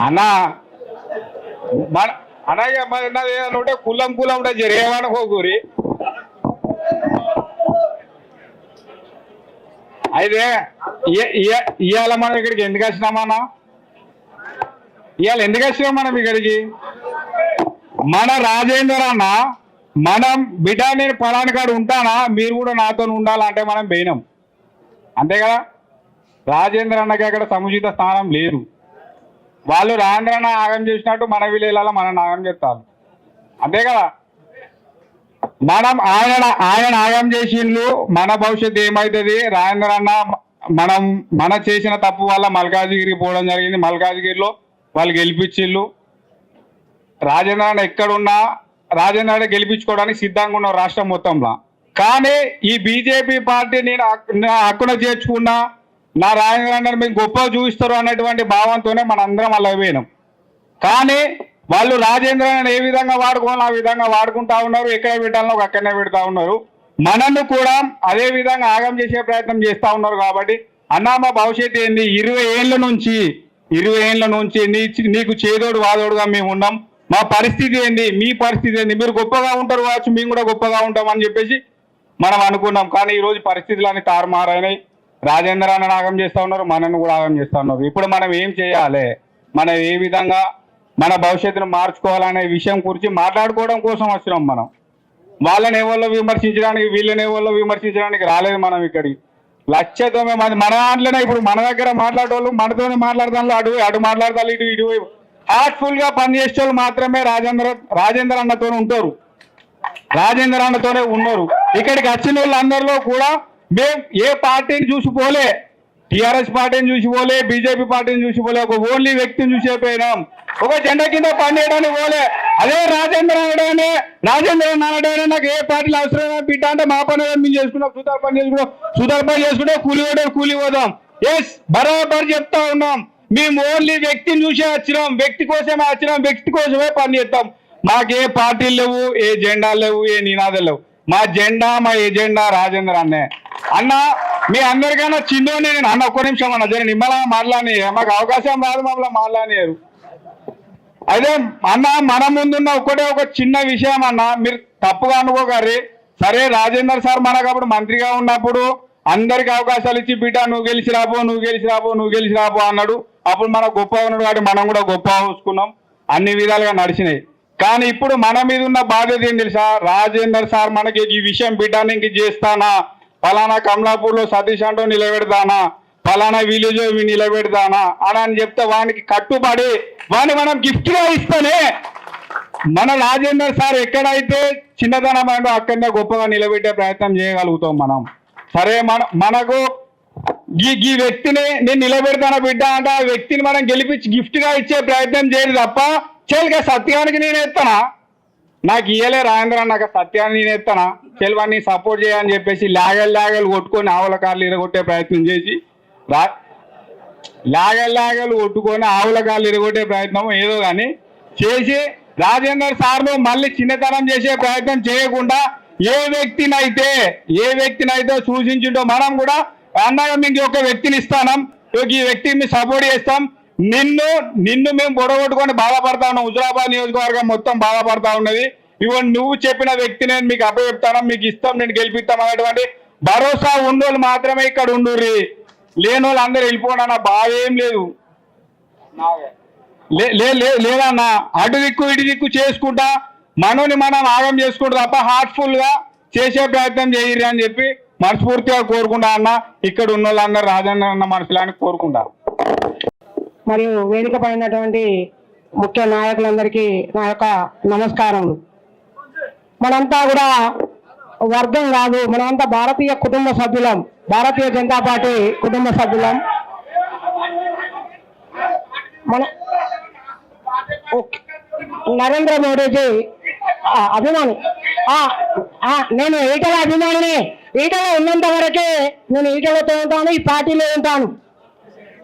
అన్న మన అలాగే మరి ఉంటే కులం కులం ఉంటే జరేమనుకోకూరి అయితే ఇవాళ మనం ఇక్కడికి ఎందుకు వచ్చినామన్నా? ఇవాళ ఎందుకు వచ్చినాం మనం ఇక్కడికి? మన రాజేందర్ అన్న మనం బిడ్డ నేను పలాని కాడు ఉంటానా, మీరు కూడా నాతో ఉండాలంటే మనం పోయినాం అంతే కదా. రాజేంద్ర అన్నకి అక్కడ సముచిత స్థానం లేదు. వాళ్ళు రాజేంద్ర అన్న ఆగం చేసినట్టు మన విలేజ్లలో మనం ఆగం చేస్తారు అంతే కదా. మనం ఆయన ఆగం చేసిండ్రు, మన భవిష్యత్తు ఏమవుతుంది? రాజేంద్ర అన్న మన చేసిన తప్పు వల్ల మల్కాజ్గిరికి పోవడం జరిగింది. మల్కాజ్గిరిలో వాళ్ళు గెలిపించిళ్ళు. రాజేంద్ర అన్న ఎక్కడున్నా రాజేంద్ర అన్న గెలిపించుకోవడానికి సిద్ధంగా ఉన్నాం రాష్ట్రం మొత్తంలో. కానీ ఈ బీజేపీ పార్టీ నేను హక్కున చేర్చుకున్నా, నా రాజేంద్ర అన్న మీకు గొప్ప చూపిస్తారు అన్నటువంటి భావంతోనే మనందరం అలా పోయినాం. కానీ వాళ్ళు రాజేంద్ర అన్న ఏ విధంగా వాడుకోవాలో ఆ విధంగా వాడుకుంటా ఉన్నారు. ఎక్కడ పెట్టాలో అక్కడనే పెడతా ఉన్నారు. మనల్ని కూడా అదే విధంగా ఆగం చేసే ప్రయత్నం చేస్తూ ఉన్నారు. కాబట్టి అన్న మా భవిష్యత్తు ఏంది? 20 ఏళ్ళ నుంచి నీకు చేదోడు వాదోడుగా మేము ఉన్నాం. మా పరిస్థితి ఏంది, మీ పరిస్థితి ఏంది? మీరు గొప్పగా ఉంటారు కావచ్చు, మేము కూడా గొప్పగా ఉంటాం అని చెప్పేసి మనం అనుకున్నాం. కానీ ఈరోజు పరిస్థితులన్నీ తారుమారైనాయి. రాజేంద్ర అన్న ఆగం చేస్తూ ఉన్నారు, మనల్ని కూడా ఆగం చేస్తూ ఉన్నారు. ఇప్పుడు మనం ఏం చేయాలి, మనం ఏ విధంగా మన భవిష్యత్తును మార్చుకోవాలనే విషయం గురించి మాట్లాడుకోవడం కోసం వచ్చినాం. మనం వాళ్ళని ఎవరిలో విమర్శించడానికి, వీళ్ళని ఎవరిలో విమర్శించడానికి రాలేదు. మనం ఇక్కడికి లక్ష్యతో మన దాంట్లోనే ఇప్పుడు మన దగ్గర మాట్లాడేవాళ్ళు మనతోనే మాట్లాడతాను, అటు మాట్లాడతారు, ఇటు హార్ట్ఫుల్ గా పనిచేసే వాళ్ళు మాత్రమే రాజేంద్ర అన్నతో ఉంటారు, రాజేంద్ర అన్నతోనే ఉన్నారు. ఇక్కడికి వచ్చిన వాళ్ళందరిలో కూడా మేము ఏ పార్టీని చూసిపోలే, టీఆర్ఎస్ పార్టీని చూసిపోలే, బీజేపీ పార్టీని చూసిపోలే, ఒక ఓన్లీ వ్యక్తిని చూసిపోయినాం. ఒక జెండా కింద పనిచేయడానికి పోలే. అదే రాజేంద్ర అనగానే నాకు ఏ పార్టీలు అవసరమే బిడ్డ అంటే మా పని మేము చేసుకున్నాం, సుతార్ పని చేసుకుంటే కూలి పోదాం. ఎస్ బరాబర్ చెప్తా ఉన్నాం. మేము ఓన్లీ వ్యక్తిని చూసే వచ్చినాం, వ్యక్తి కోసమే వచ్చినాం, వ్యక్తి కోసమే పని చేస్తాం. మాకే పార్టీలు లేవు, ఏ జెండాలు లేవు, ఏ నినాదాలు లేవు. మా ఎజెండా రాజేంద్ర అన్న మీ అందరికైనా చిన్నోని నేను అన్న ఒక్క నిమిషం అన్న జర నిమ్మలంగా మాట్లాడి, మాకు అవకాశం రాదు, మమ్మల్ని మాట్లాడినారు. అయితే అన్న మన ముందున్న ఒక చిన్న విషయం అన్న, మీరు తప్పుగా అనుకోకర్రీ. సరే రాజేందర్ సార్ మనకు అప్పుడు మంత్రిగా ఉన్నప్పుడు అందరికి అవకాశాలు ఇచ్చి బిడ్డ నువ్వు గెలిచి రాబో అన్నాడు. అప్పుడు మనకు గొప్ప ఉన్నాడు కాబట్టి మనం కూడా గొప్ప చూసుకున్నాం, అన్ని విధాలుగా నడిచినాయి. కానీ ఇప్పుడు మన మీద ఉన్న బాధ్యత ఏం తెలుసా? రాజేందర్ సార్ మనకి ఈ విషయం బిడ్డ ఇంక చేస్తానా, ఫలానా కమలాపూర్లో సతీష్ అంటూ నిలబెడతానా, ఫలానా విలేజ్ నిలబెడతానా అని చెప్తే వానికి కట్టుబడి వాడిని మనం గిఫ్ట్ గా ఇస్తేనే మన రాజేందర్ సార్ ఎక్కడైతే చిన్నతనం అంటూ అక్కడనే గొప్పగా నిలబెట్టే ప్రయత్నం చేయగలుగుతాం మనం. సరే మనకు ఈ వ్యక్తిని నేను నిలబెడతాను బిడ్డ అంటే ఆ వ్యక్తిని మనం గెలిపించి గిఫ్ట్ గా ఇచ్చే ప్రయత్నం చేయదు తప్ప చెల్లిగా సత్యానికి నేను ఎత్తానా, నాకు ఇయ్యలే రాజేంద్ర నాకు సత్యాన్ని నేను ఎత్తానా, చెల్వాన్ని సపోర్ట్ చేయని చెప్పేసి లాగలు కొట్టుకొని ఆవుల కార్లు ఇరగొట్టే ప్రయత్నం చేసి లాగలు కొట్టుకొని ఆవుల కార్లు ఇరగొట్టే ప్రయత్నం ఏదో కానీ చేసి రాజేందర్ సార్ను మళ్ళీ చిన్నతనం చేసే ప్రయత్నం చేయకుండా ఏ వ్యక్తినైతే సూచించిండో మనం కూడా అన్నగా మీకు ఒక వ్యక్తిని ఇస్తాం, ఈ వ్యక్తిని సపోర్ట్ చేస్తాం, నిన్ను మేము పొడగొట్టుకొని బాధపడతా ఉన్నాం. హుజురాబాద్ నియోజకవర్గం మొత్తం బాధపడతా ఉన్నది. ఇవన్నీ నువ్వు చెప్పిన వ్యక్తి నేను మీకు అప్పచెప్తాను, మీకు ఇస్తాం, నేను గెలిపిస్తాం అనేటువంటి భరోసా ఉన్నోళ్ళు మాత్రమే ఇక్కడ ఉండుర్రి, లేని వాళ్ళు అందరూ వెళ్ళిపోవడం బాధ ఏం లేదు. లేదన్నా అటు దిక్కు ఇటు దిక్కు చేసుకుంటా మనని మనం ఆగం చేసుకుంటూ తప్ప హార్ట్ఫుల్ గా చేసే ప్రయత్నం చేయరు అని చెప్పి మనస్ఫూర్తిగా కోరుకుంటా అన్న. ఇక్కడ ఉన్న వాళ్ళందరూ రాజేంద్ర అన్న మనసులని కోరుకుంటా. మరియు వేదిక పైనటువంటి ముఖ్య నాయకులందరికీ నా యొక్క నమస్కారములు. మనంతా కూడా వర్గం కాదు, మనమంతా భారతీయ కుటుంబ సభ్యులం, భారతీయ జనతా పార్టీ కుటుంబ సభ్యులం. మన నరేంద్ర మోడీజీ అభిమాని. నేను ఈటల అభిమానిని. ఈటల ఉన్నంత వరకే నేను ఈటలతో ఉంటాను, ఈ పార్టీలో ఉంటాను.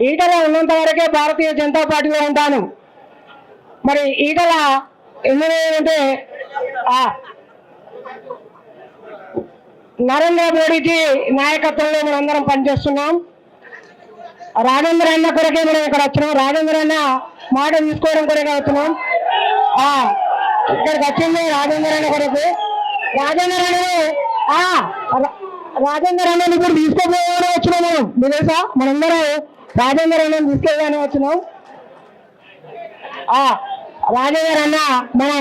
ఈటల ఉన్నంత వరకే భారతీయ జనతా పార్టీలో ఉంటాను. మరి ఈటల ఎందుకంటే నరేంద్ర మోడీజీ నాయకత్వంలో మనందరం పనిచేస్తున్నాం. రాజేంద్ర అన్న కొరకే మనం ఇక్కడ వచ్చినాం. రాజేంద్ర అన్న మాట తీసుకోవడం కొరకు వచ్చినాం. ఇక్కడికి వచ్చింది రాజేందర్ అన్న కొరకు. రాజేందర్ అన్నని ఇప్పుడు తీసుకోపోయామని వచ్చినాం మనం. మీరు తెలుసా, మనందరం రాజేందర్ అన్నని తీసుకెళ్ళాలని వచ్చినాం. రాజేందర్ అన్న మన